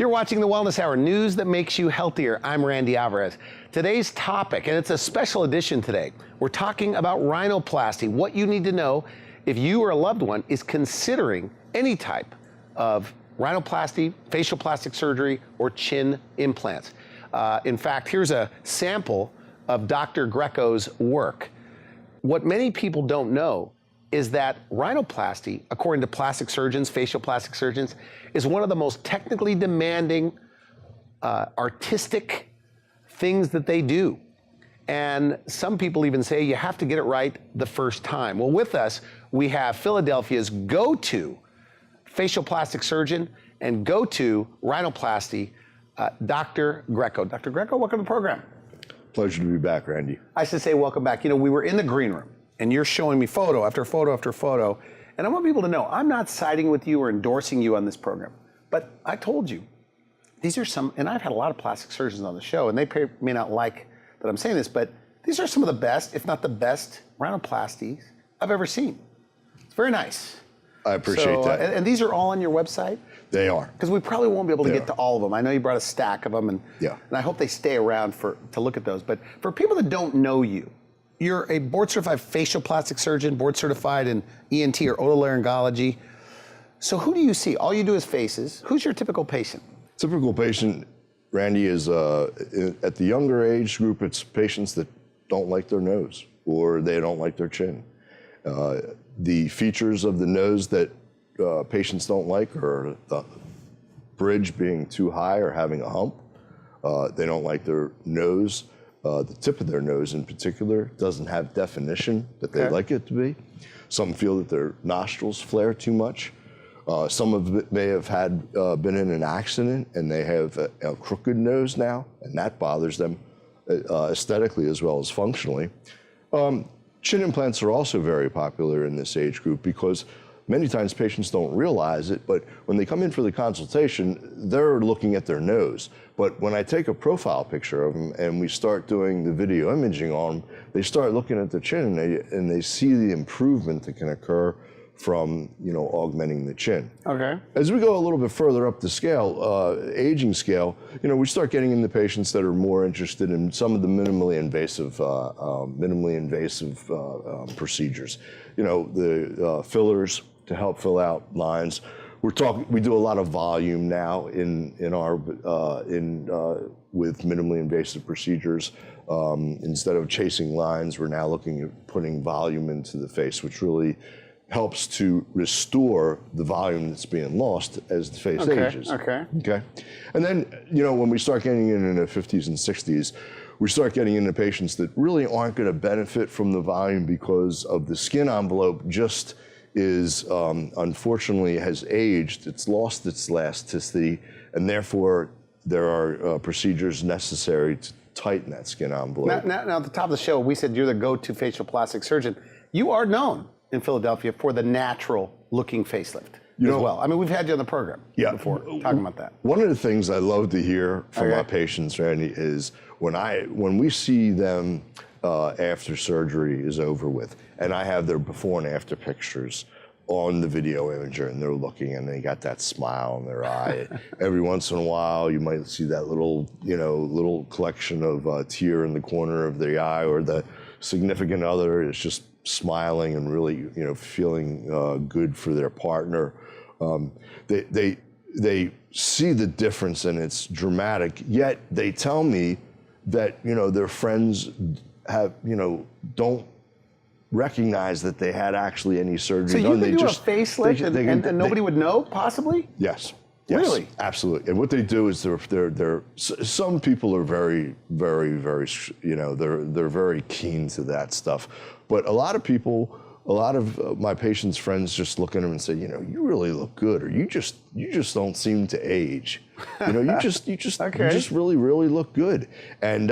You're watching the Wellness Hour, news that makes you healthier. I'm Randy Alvarez. Today's topic, and it's a special edition today, we're talking about rhinoplasty, what you need to know if you or a loved one is considering any type of rhinoplasty, facial plastic surgery, or chin implants. In fact, here's a sample of Dr. Greco's work. What many people don't know is that rhinoplasty, according to plastic surgeons, facial plastic surgeons, is one of the most technically demanding, artistic things that they do. And some people even say you have to get it right the first time. Well, with us, we have Philadelphia's go-to facial plastic surgeon and go-to rhinoplasty, Dr. Greco. Dr. Greco, welcome to the program. Pleasure to be back, Randy. I should say welcome back. You know, we were in the green room, and you're showing me photo after photo after photo, and I want people to know I'm not siding with you or endorsing you on this program, but I told you, these are some, and I've had a lot of plastic surgeons on the show, and they may not like that I'm saying this, but these are some of the best, if not the best, rhinoplasties I've ever seen. It's very nice. I appreciate that. And these are all on your website? They are. Because we probably won't be able to get to all of them. I know you brought a stack of them, and I hope they stay around to look at those. But for people that don't know you, you're a board-certified facial plastic surgeon, board-certified in ENT or otolaryngology. So who do you see? All you do is faces. Who's your typical patient? Typical patient, Randy, is at the younger age group, it's patients that don't like their nose or they don't like their chin. The features of the nose that patients don't like are the bridge being too high or having a hump. They don't like their nose. The tip of their nose in particular doesn't have definition that they like it to be. Some feel that their nostrils flare too much. Some of it may have been in an accident and they have a crooked nose now, and that bothers them aesthetically as well as functionally. Chin implants are also very popular in this age group because many times patients don't realize it, but when they come in for the consultation, they're looking at their nose. But when I take a profile picture of them and we start doing the video imaging on them, they start looking at their chin and they see the improvement that can occur from, augmenting the chin. Okay. As we go a little bit further up the scale, aging scale, we start getting into patients that are more interested in some of the minimally invasive procedures. The fillers to help fill out lines. We do a lot of volume now with minimally invasive procedures. Instead of chasing lines, we're now looking at putting volume into the face, which really helps to restore the volume that's being lost as the face ages. Okay. And then, when we start getting in the 50s and 60s, we start getting into patients that really aren't going to benefit from the volume because of the skin envelope just is, unfortunately, has aged. It's lost its elasticity, and therefore there are procedures necessary to tighten that skin envelope. Now, at the top of the show, we said you're the go-to facial plastic surgeon. You are known in Philadelphia for the natural-looking facelift as well. I mean, we've had you on the program before talking about that. One of the things I love to hear from my patients, Randy, is when we see them after surgery is over with, and I have their before and after pictures on the video imager, and they're looking and they got that smile in their eye. Every once in a while, you might see that little collection of tear in the corner of the eye, or the significant other is just smiling and really, feeling good for their partner. They see the difference and it's dramatic. Yet they tell me that their friends don't recognize that they had actually any surgery done. So you could do a facelift and nobody would know, possibly? Yes. Really? Absolutely. And what they do is some people are very, very, very, they're very keen to that stuff. But a lot of my patients' friends just look at them and say, you really look good, or you just don't seem to age. You just really, really look good. And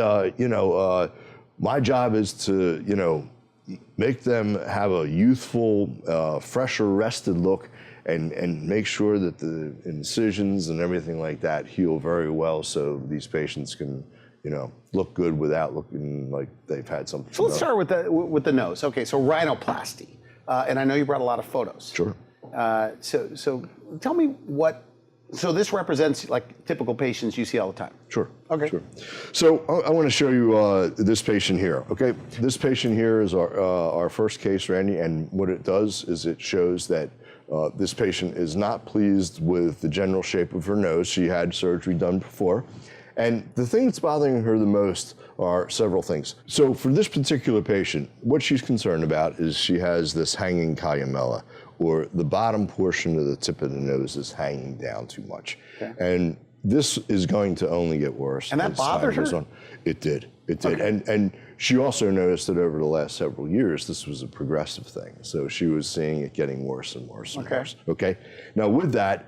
my job is to, make them have a youthful, fresher, rested look, and make sure that the incisions and everything like that heal very well, so these patients can, look good without looking like they've had something. So let's start with the nose. Okay, so rhinoplasty, and I know you brought a lot of photos. Sure. So tell me what So this represents like typical patients you see all the time. Sure. Okay. Sure. So I want to show you this patient here. Okay. This patient here is our first case, Randy, and what it does is it shows that this patient is not pleased with the general shape of her nose. She had surgery done before. And the thing that's bothering her the most are several things. So for this particular patient, what she's concerned about is she has this hanging columella, or the bottom portion of the tip of the nose is hanging down too much. Okay. And this is going to only get worse. And that bothered her? It did. It did. Okay. And she also noticed that over the last several years, this was a progressive thing. So she was seeing it getting worse and worse and worse. Okay. Now with that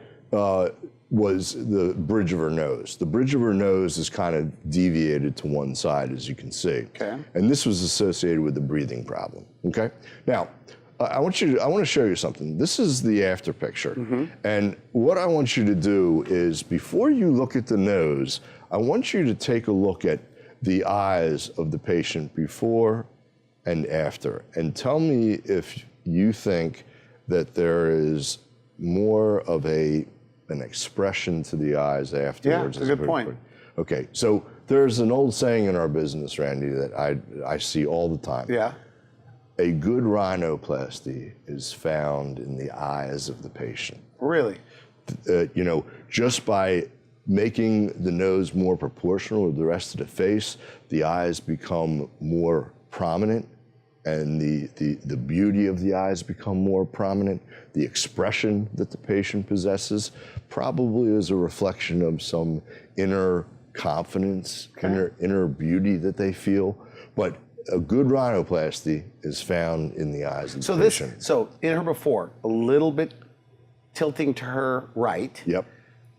was the bridge of her nose. The bridge of her nose is kind of deviated to one side, as you can see. Okay. And this was associated with a breathing problem. Okay. Now, I want to show you something. This is the after picture. Mm-hmm. And what I want you to do is, before you look at the nose, I want you to take a look at the eyes of the patient before and after, and tell me if you think that there is more of an expression to the eyes afterwards. Yeah, that's a good point. Okay, so there's an old saying in our business, Randy, that I see all the time. Yeah. A good rhinoplasty is found in the eyes of the patient. Really? You know, just by making the nose more proportional with the rest of the face, the eyes become more prominent, and the beauty of the eyes become more prominent. The expression that the patient possesses probably is a reflection of some inner confidence, inner beauty that they feel. But a good rhinoplasty is found in the eyes of the patient. So in her before, a little bit tilting to her right. Yep.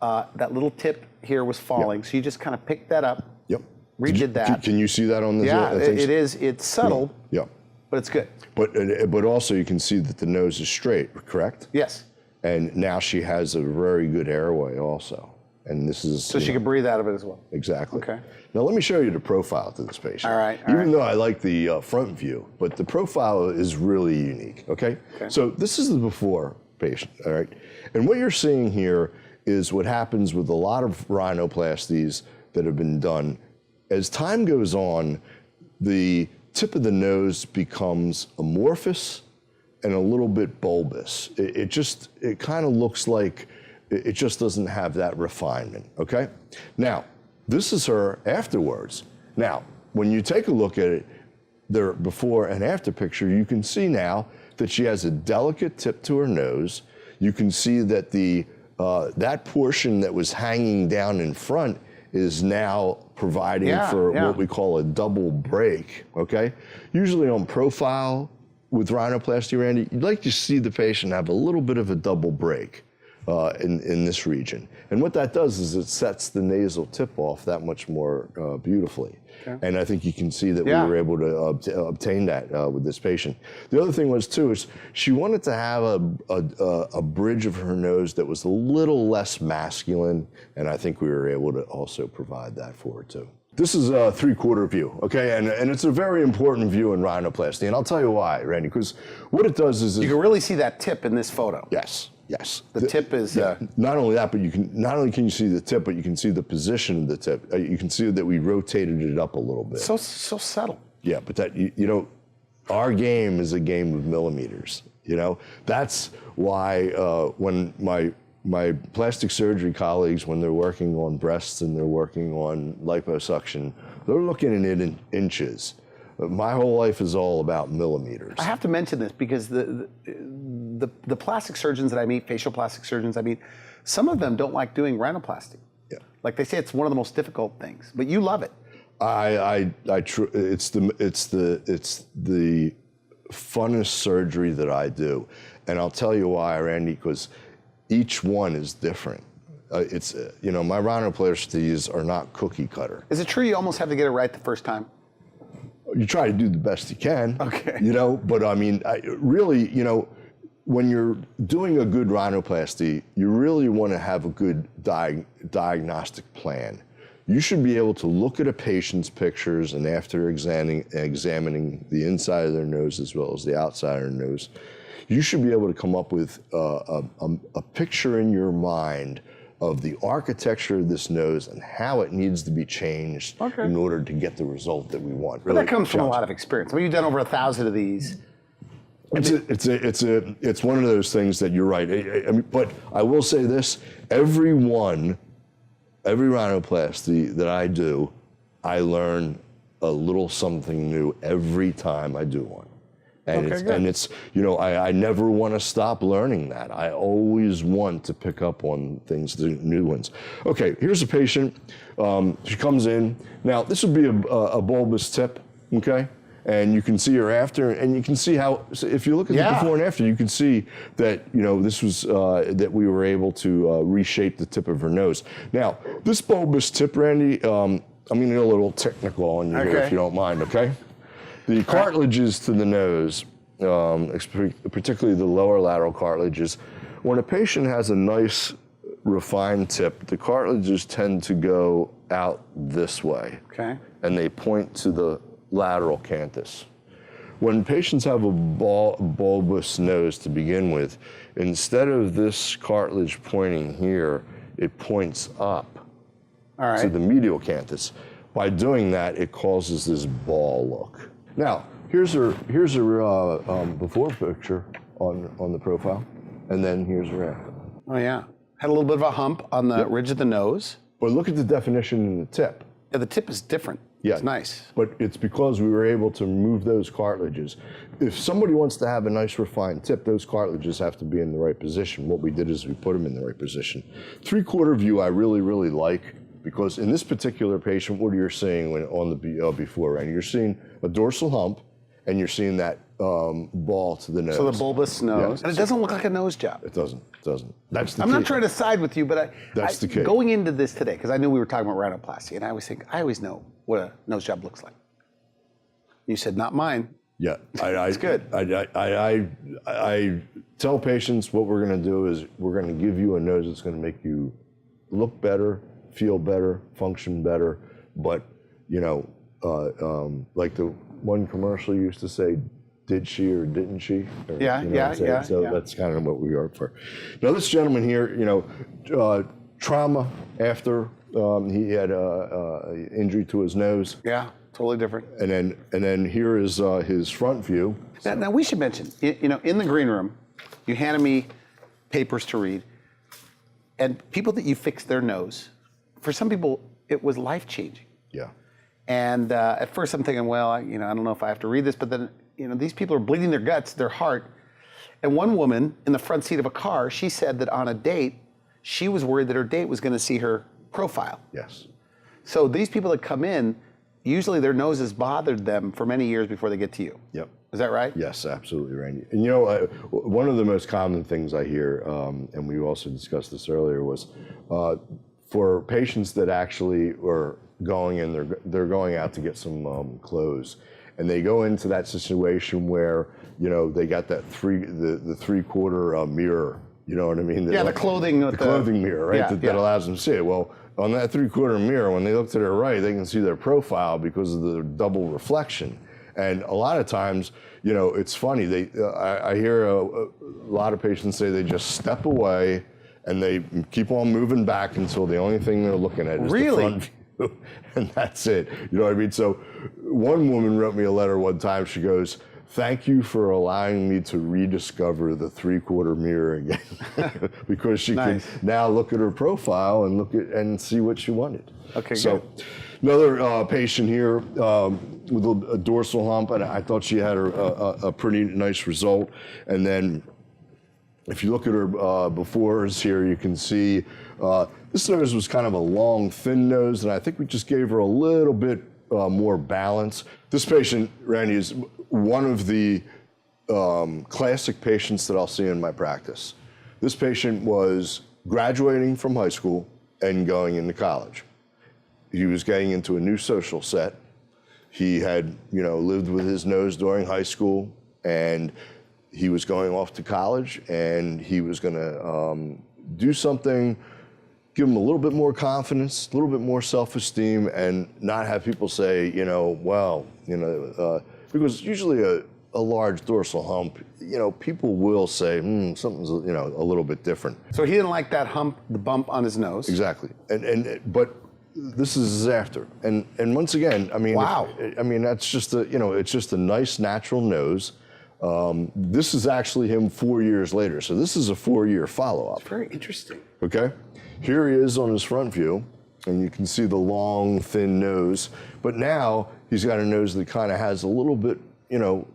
That little tip here was falling, Yep. so you just kind of picked that up. Yep. Redid that. Can you see that on the? Yeah, it is. It's subtle. Yep. But it's good. But also you can see that the nose is straight, correct? Yes. And now she has a very good airway also. And this is so she can breathe out of it as well. Exactly. Okay. Now let me show you the profile to this patient. All right. Even though I like the front view, but the profile is really unique. Okay. So this is the before patient. All right. And what you're seeing here is what happens with a lot of rhinoplasties that have been done. As time goes on, the tip of the nose becomes amorphous and a little bit bulbous. It kind of looks like it just doesn't have that refinement, okay? Now, this is her afterwards. Now, when you take a look at it, their before and after picture, you can see now that she has a delicate tip to her nose. You can see that that portion that was hanging down in front is now providing for what we call a double break, okay? Usually on profile with rhinoplasty, Randy, you'd like to see the patient have a little bit of a double break in this region. And what that does is it sets the nasal tip off that much more beautifully. Okay. And I think you can see that we were able to obtain that with this patient. The other thing was too, is she wanted to have a bridge of her nose that was a little less masculine, and I think we were able to also provide that for her too. This is a 3/4 view, okay? And it's a very important view in rhinoplasty, and I'll tell you why, Randy, because what it does is... You can really see that tip in this photo. Yes. Yes. The tip is... Not only that, but not only can you see the tip, but you can see the position of the tip. You can see that we rotated it up a little bit. So subtle. Yeah, but that, you know, our game is a game of millimeters, you know? That's why when my plastic surgery colleagues, when they're working on breasts and they're working on liposuction, they're looking at it in inches. My whole life is all about millimeters. I have to mention this because the plastic surgeons that I meet, facial plastic surgeons I meet, some of them don't like doing rhinoplasty. Yeah. Like they say it's one of the most difficult things, but you love it. It's the funnest surgery that I do. And I'll tell you why, Randy, because each one is different. You know, my rhinoplasties are not cookie cutter. Is it true you almost have to get it right the first time? You try to do the best you can. Okay. You know, but I mean, really, you know, when you're doing a good rhinoplasty, you really want to have a good diagnostic plan. You should be able to look at a patient's pictures, and after examining the inside of their nose as well as the outside of their nose, you should be able to come up with a picture in your mind of the architecture of this nose and how it needs to be changed in order to get the result that we want. But that comes from a lot of experience. I mean, you've done over 1,000 of these. It's one of those things that you're right. I mean, but I will say this: every rhinoplasty that I do, I learn a little something new every time I do one. And it's you know, I never want to stop learning that. I always want to pick up on things, the new ones. Okay, here's a patient. She comes in. Now, this would be a bulbous tip, okay? And you can see her after, and you can see how, so if you look at the before and after, you can see that, you know, this was, that we were able to reshape the tip of her nose. Now, this bulbous tip, Randy, I'm gonna get a little technical on you here if you don't mind, okay? The cartilages to the nose, particularly the lower lateral cartilages, when a patient has a nice refined tip, the cartilages tend to go out this way. Okay. And they point to the lateral canthus. When patients have a bulbous nose to begin with, instead of this cartilage pointing here, it points up to the medial canthus. By doing that, it causes this ball look. Now, here's her before picture on the profile, and then here's her after. Oh yeah, had a little bit of a hump on the ridge of the nose. But look at the definition in the tip. Yeah, the tip is different. Yeah, it's nice. But it's because we were able to remove those cartilages. If somebody wants to have a nice refined tip, those cartilages have to be in the right position. What we did is we put them in the right position. 3/4 view I really, really like, because in this particular patient, what you're seeing when on the before, right? You're seeing a dorsal hump, and you're seeing that ball to the nose. So the bulbous nose. And it doesn't look like a nose job. It doesn't. That's the I'm key. not trying to side with you, but That's the key. Going into this today, because I knew we were talking about rhinoplasty, and I always know what a nose job looks like. You said, not mine. Yeah, it's good. I tell patients what we're going to do is we're going to give you a nose that's going to make you look better, feel better, function better. But, you know, like the one commercial used to say, did she or didn't she? Or, So that's kind of what we are for. Now this gentleman here, you know, trauma after he had a injury to his nose. Yeah, totally different. And then here is his front view. Now we should mention, you know, in the green room, you handed me papers to read, and people that you fixed their nose, for some people, it was life-changing. Yeah. And at first I'm thinking, well, I don't know if I have to read this, but then, you know, these people are bleeding their guts, their heart. And one woman in the front seat of a car, she said that on a date, she was worried that her date was going to see her profile. Yes. So these people that come in, usually their noses bothered them for many years before they get to you. Yep. Is that right? Yes, absolutely, Randy. And you know, one of the most common things I hear, and we also discussed this earlier, was for patients that actually are going in, they're going out to get some clothes, and they go into that situation where, you know, they got that the 3/4 mirror. You know what I mean? Yeah, the clothing. The clothing mirror, right? That allows them to see it. Well, on that 3/4 mirror, when they look to their right, they can see their profile because of the double reflection. And a lot of times, you know, it's funny. I hear a lot of patients say they just step away and they keep on moving back until the only thing they're looking at is the front view, and that's it. You know what I mean? So one woman wrote me a letter one time. She goes, "Thank you for allowing me to rediscover the 3/4 mirror again," because she can now look at her profile and and see what she wanted. Okay, so good. Another patient here with a dorsal hump, and I thought she had a pretty nice result. And then if you look at her befores here, you can see this nose was kind of a long, thin nose, and I think we just gave her a little bit more balance. This patient, Randy, is one of the classic patients that I'll see in my practice. This patient was graduating from high school and going into college. He was getting into a new social set. He had, you know, lived with his nose during high school, and he was going off to college, and he was going to do something, give him a little bit more confidence, a little bit more self-esteem, and not have people say, you know, well, you know, because usually a large dorsal hump, people will say, something's, a little bit different. So he didn't like that hump, the bump on his nose. Exactly. But this is after. And once again, I mean, wow. That's just it's just a nice natural nose. This is actually him 4 years later. So this is a 4-year follow-up. It's very interesting. Okay. Here he is on his front view, and you can see the long, thin nose. But now he's got a nose that kind of has a little bit,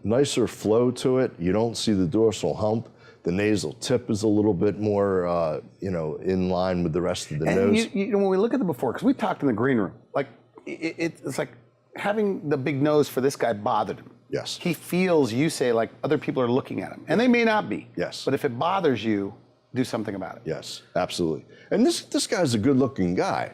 nicer flow to it. You don't see the dorsal hump. The nasal tip is a little bit more, in line with the rest of the nose. When we look at the before, because we talked in the green room, like it's like having the big nose for this guy bothered him. Yes. He feels, you say, like other people are looking at him, and they may not be. Yes. But if it bothers you, do something about it. Yes, absolutely. And this guy's a good-looking guy.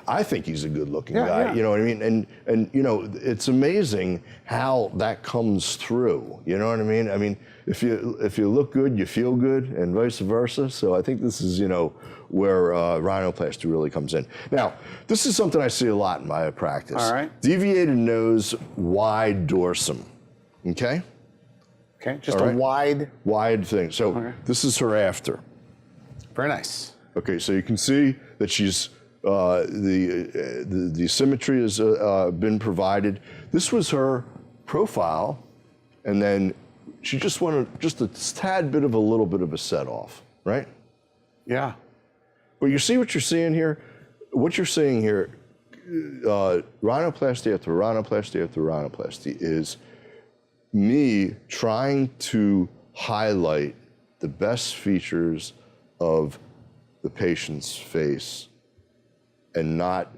I think he's a good-looking guy. Yeah. You know what I mean? And it's amazing how that comes through. You know what I mean? I mean, if you look good, you feel good, and vice versa. So I think this is where rhinoplasty really comes in. Now, this is something I see a lot in my practice. All right. Deviated nose, wide dorsum. Okay. Okay. Just All a right. wide thing. So this is her after. Very nice. Okay, so you can see that she's the symmetry has been provided. This was her profile, and then she just wanted just a tad bit of a little bit of a set off, right? Yeah. But you see what you're seeing here? What you're seeing here, rhinoplasty after rhinoplasty after rhinoplasty, is me trying to highlight the best features of the patient's face and not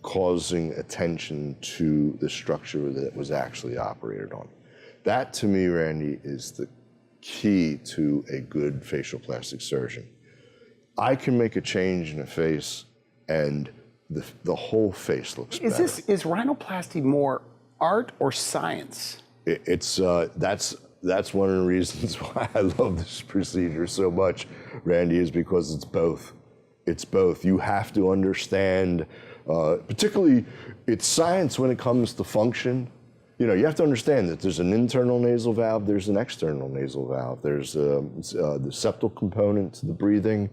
causing attention to the structure that was actually operated on. That, to me, Randy, is the key to a good facial plastic surgeon. I can make a change in a face and the whole face looks better. Is rhinoplasty more art or science? That's one of the reasons why I love this procedure so much, Randy, is because it's both. It's both. You have to understand, particularly it's science when it comes to function. You have to understand that there's an internal nasal valve, there's an external nasal valve, there's the septal component to the breathing,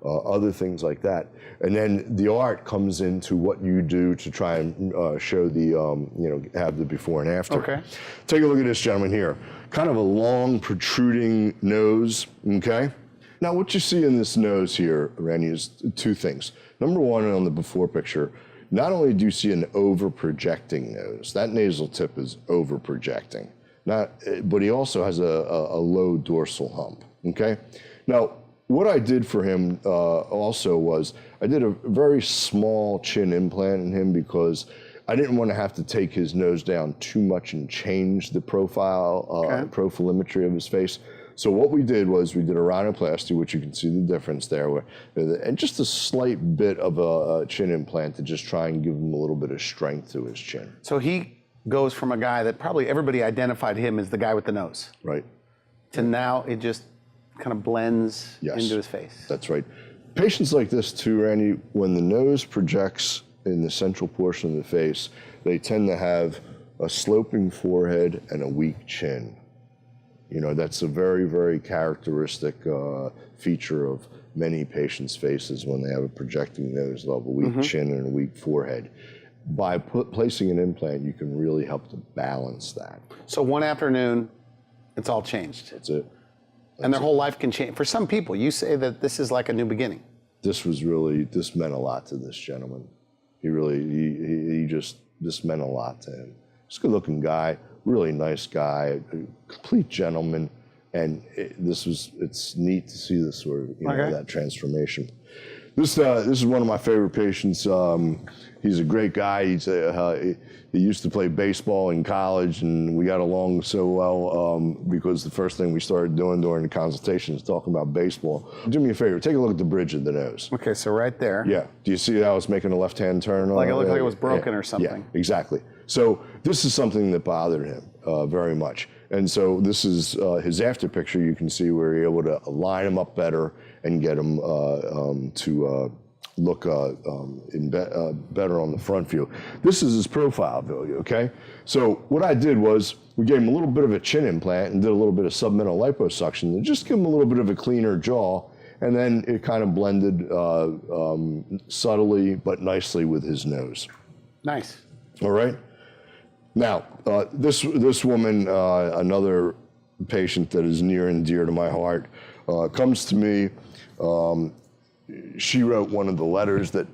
other things like that. And then the art comes into what you do to try and show the, have the before and after. Okay. Take a look at this gentleman here. Kind of a long protruding nose, okay? Now what you see in this nose here, Randy, is two things. Number one, on the before picture, not only do you see an over-projecting nose, that nasal tip is over-projecting, but he also has a low dorsal hump, okay? Now, what I did for him also was, I did a very small chin implant in him because I didn't want to have to take his nose down too much and change the profile, profilometry of his face. So what we did was we did a rhinoplasty, which you can see the difference there, and just a slight bit of a chin implant to just try and give him a little bit of strength to his chin. So he goes from a guy that probably everybody identified him as the guy with the nose. Right. To now it just kind of blends into his face. That's right. Patients like this too, Randy, when the nose projects in the central portion of the face, they tend to have a sloping forehead and a weak chin. That's a very, very characteristic feature of many patients' faces when they have a projecting nose level, a weak chin and a weak forehead. By placing an implant, you can really help to balance that. So one afternoon, it's all changed. That's it. And their whole life can change. For some people, you say that this is like a new beginning. This meant a lot to this gentleman. This meant a lot to him. He's a good looking guy, really nice guy, a complete gentleman. And it's neat to see this sort of, that transformation. This is one of my favorite patients. He's a great guy. He used to play baseball in college, and we got along so well because the first thing we started doing during the consultation is talking about baseball. Do me a favor, take a look at the bridge of the nose. Okay, so right there. Yeah. Do you see how it's making a left-hand turn? Like it looked like it was broken or something. Yeah, exactly. So this is something that bothered him very much. And so this is his after picture. You can see where you're able to line him up better and get him to look better on the front view. This is his profile view, okay? So what I did was we gave him a little bit of a chin implant and did a little bit of submental liposuction and just give him a little bit of a cleaner jaw, and then it kind of blended subtly but nicely with his nose. Nice. All right. Now, this woman, another patient that is near and dear to my heart, comes to me. She wrote one of the letters that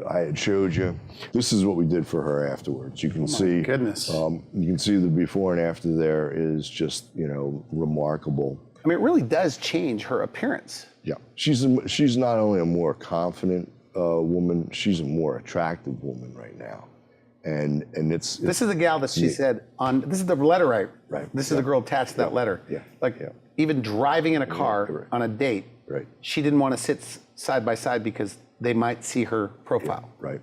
I had showed you. This is what we did for her afterwards. You can see. Goodness. You can see the before and after there is just, you know, remarkable. I mean, it really does change her appearance. Yeah, she's not only a more confident woman, she's a more attractive woman right now, and it's. This is the gal that she said on. This is the letter Right. This is the girl attached to that letter. Yeah. Like even driving in a car on a date. Right. She didn't want to sit side by side because they might see her profile. Right.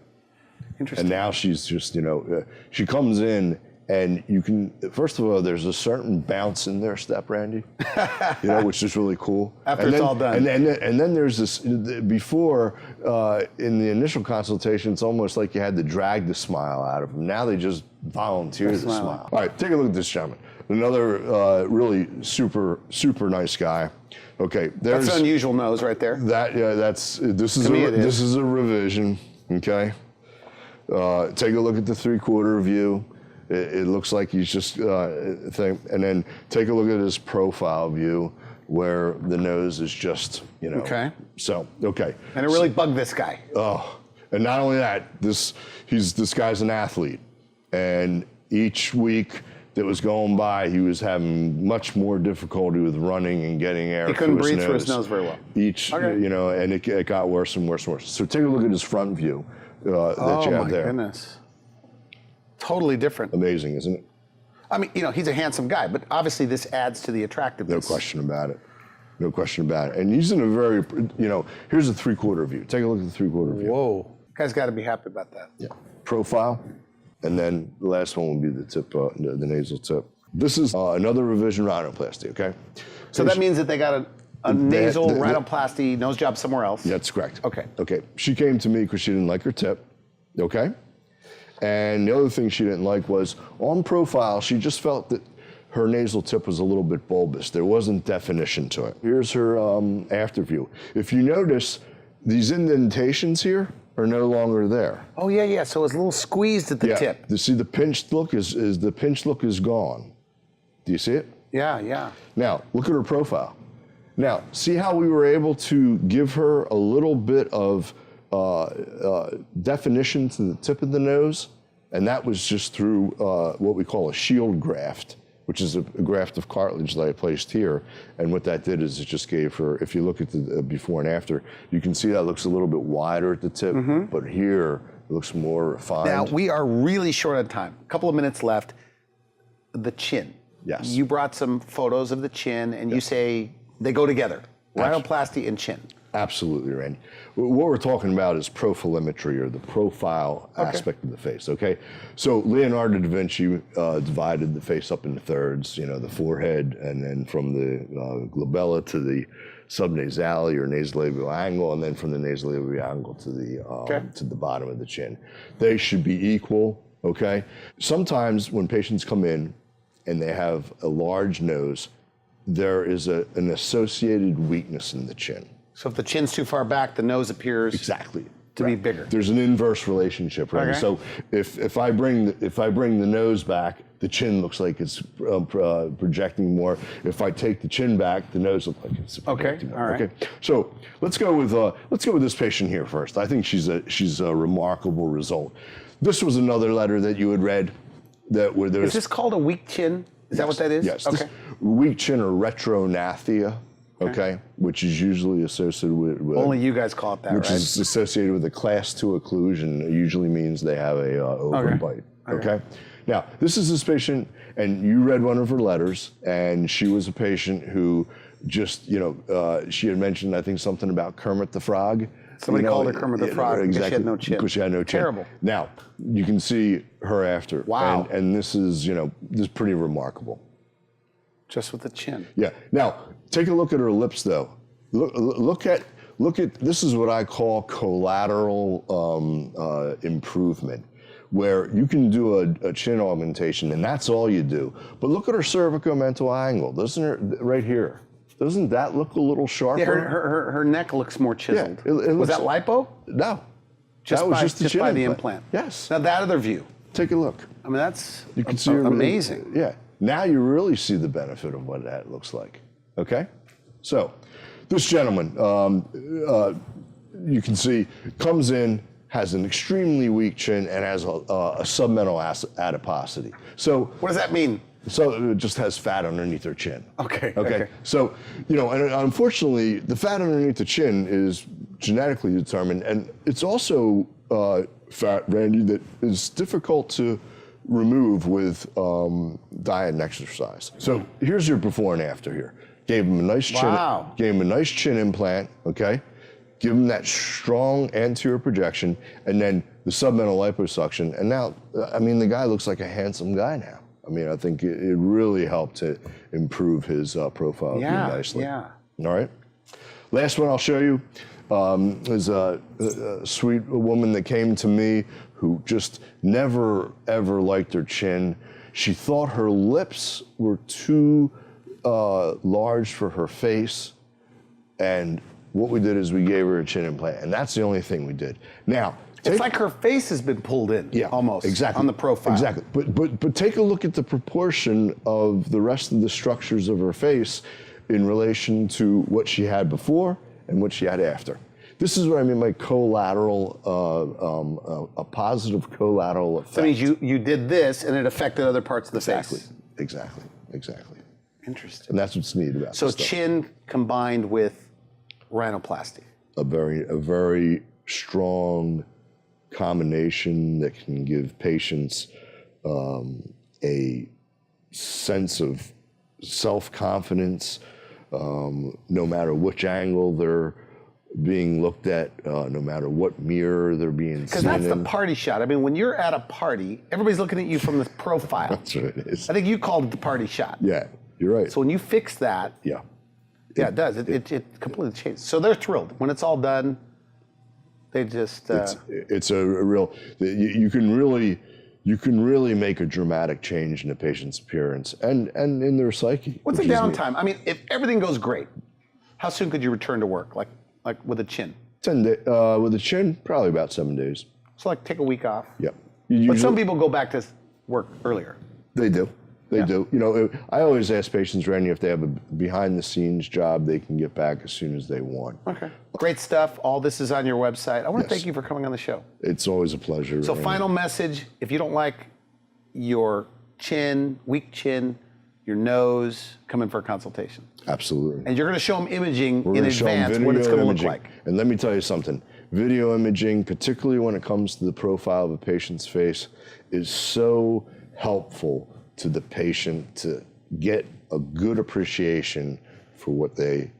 Interesting. And now she's just, you know, she comes in and you can, first of all, there's a certain bounce in their step, Randy, you know, which is really cool. After it's all done. And then there's this, before, in the initial consultation, it's almost like you had to drag the smile out of them. Now they just volunteer the smile. All right, take a look at this gentleman. Another really super nice guy. Okay, there's that's an unusual nose right there. This is a revision. Okay, take a look at the 3/4 view. It looks like he's just and then take a look at his profile view where the nose is just, you know. Okay. So okay. And it really bugged this guy. Oh, and not only that, this guy's an athlete, and each week that was going by, he was having much more difficulty with running and getting air. He couldn't breathe through his nose very well. You know, and it got worse and worse and worse. So take a look at his front view that you have there. Oh my goodness. Totally different. Amazing, isn't it? I mean, you know, he's a handsome guy, but obviously this adds to the attractiveness. No question about it. No question about it. And he's in a very, you know, here's a 3/4 view. Take a look at the 3/4 view. Whoa. Guy's got to be happy about that. Yeah. Profile. And then the last one will be the tip, the nasal tip. This is another revision rhinoplasty, okay? So that means that they got a nasal rhinoplasty nose job somewhere else? That's correct. Okay. Okay. She came to me because she didn't like her tip, okay? And the other thing she didn't like was, on profile, she just felt that her nasal tip was a little bit bulbous. There wasn't definition to it. Here's her after view. If you notice, these indentations here are no longer there. Oh yeah. So it's a little squeezed at the tip. You see the pinched look is gone. Do you see it? Yeah. Now, look at her profile. Now, see how we were able to give her a little bit of definition to the tip of the nose, and that was just through what we call a shield graft, which is a graft of cartilage that I placed here. And what that did is it just gave her, if you look at the before and after, you can see that looks a little bit wider at the tip, but here it looks more refined. Now, we are really short on time. A couple of minutes left. The chin. Yes. You brought some photos of the chin, and you say they go together. Rhinoplasty and chin. Absolutely, Randy. What we're talking about is profilometry, or the profile aspect of the face, okay? So Leonardo da Vinci divided the face up into thirds, you know, the forehead, and then from the glabella to the subnasale or nasolabial angle, and then from the nasolabial angle to the bottom of the chin. They should be equal, okay? Sometimes when patients come in and they have a large nose, there is an associated weakness in the chin. So if the chin's too far back, the nose appears to be bigger. There's an inverse relationship, right? Okay. So if I bring the nose back, the chin looks like it's projecting more. If I take the chin back, the nose looks like it's projecting more. All right. Okay. So let's go with this patient here first. I think she's a remarkable result. This was another letter that you had read where there was. Is this called a weak chin? Is that what that is? Yes. Okay. Weak chin or retrognathia. Okay, which is usually associated with only you guys call it that, which right? is associated with a class 2 occlusion. It usually means they have a overbite. Okay. Now, this is this patient, and you read one of her letters, and she was a patient who just, you know, she had mentioned, I think, something about Kermit the Frog. Somebody called her Kermit the Frog because she had no chin. Because she had no chin. Terrible. Now, you can see her after. Wow. And this is, you know, this is pretty remarkable. Just with the chin. Yeah. Now, take a look at her lips, though. Look look at, this is what I call collateral improvement, where you can do a chin augmentation and that's all you do. But look at her cervicomental angle, doesn't it, right here? Doesn't that look a little sharper? Yeah, her neck looks more chiseled. Yeah, it was looks, that lipo? No. Just that was by, just the just chin by the implant. implant. Yes. Now that other view. Take a look. I mean, that's You can see her amazing. Yeah. Now you really see the benefit of what that looks like. Okay? So, this gentleman, you can see, comes in, has an extremely weak chin, and has a submental adiposity. So, What does that mean? so it just has fat underneath her chin. Okay. So, you know, and unfortunately, the fat underneath the chin is genetically determined, and it's also fat, Randy, that is difficult to remove with diet and exercise. So here's your before and after here. Gave him a nice chin. Wow. Gave him a nice chin implant. Okay. Give him that strong anterior projection, and then the submental liposuction. And now, I mean, the guy looks like a handsome guy now. I mean, I think it really helped to improve his profile pretty nicely. Yeah. All right. Last one I'll show you is a sweet woman that came to me who just never, ever liked her chin. She thought her lips were too large for her face. And what we did is we gave her a chin implant. And that's the only thing we did. Now, It's like her face has been pulled in, almost, exactly. on the profile. Exactly. But take a look at the proportion of the rest of the structures of her face in relation to what she had before and what she had after. This is what I mean by collateral, a positive collateral effect. So that means you did this and it affected other parts of the face. Exactly. Interesting. And that's what's neat about So this stuff. chin combined with rhinoplasty. A very strong combination that can give patients a sense of self-confidence, no matter which angle they're being looked at, no matter what mirror they're being seen in. Because that's the party shot. I mean, when you're at a party, everybody's looking at you from the profile. That's what it is. I think you called it the party shot. Yeah, you're right. So when you fix that, yeah, it does. It completely changes. So they're thrilled. When it's all done, they just... it's a real, you can really make a dramatic change in a patient's appearance and in their psyche. What's the downtime? I mean, if everything goes great, how soon could you return to work, like with a chin? 10 days, with a chin, probably about 7 days. So like take a week off? Yep. But some people go back to work earlier. They do. They do. You know, I always ask patients, Randy, if they have a behind-the-scenes job, they can get back as soon as they want. Okay. Great stuff. All this is on your website. I want to thank you for coming on the show. It's always a pleasure. So Randy. final message, if you don't like your chin, weak chin, your nose, come in for a consultation. Absolutely. And you're going to show them imaging We're in gonna show 'em advance what it's going to look imaging. like. And let me tell you something. Video imaging, particularly when it comes to the profile of a patient's face, is so helpful to the patient to get a good appreciation for what they'll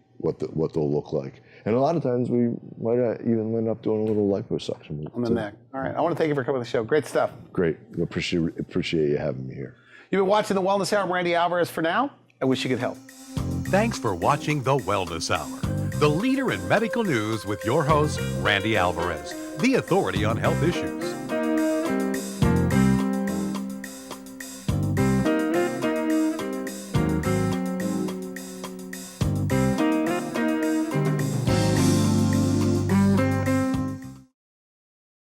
look like. And a lot of times we might even end up doing a little liposuction. On the neck. All right. I want to thank you for coming on the show. Great stuff. Great. We appreciate you having me here. You've been watching The Wellness Hour. I'm Randy Alvarez for now. I wish you could help. Thanks for watching The Wellness Hour, the leader in medical news with your host, Randy Alvarez, the authority on health issues.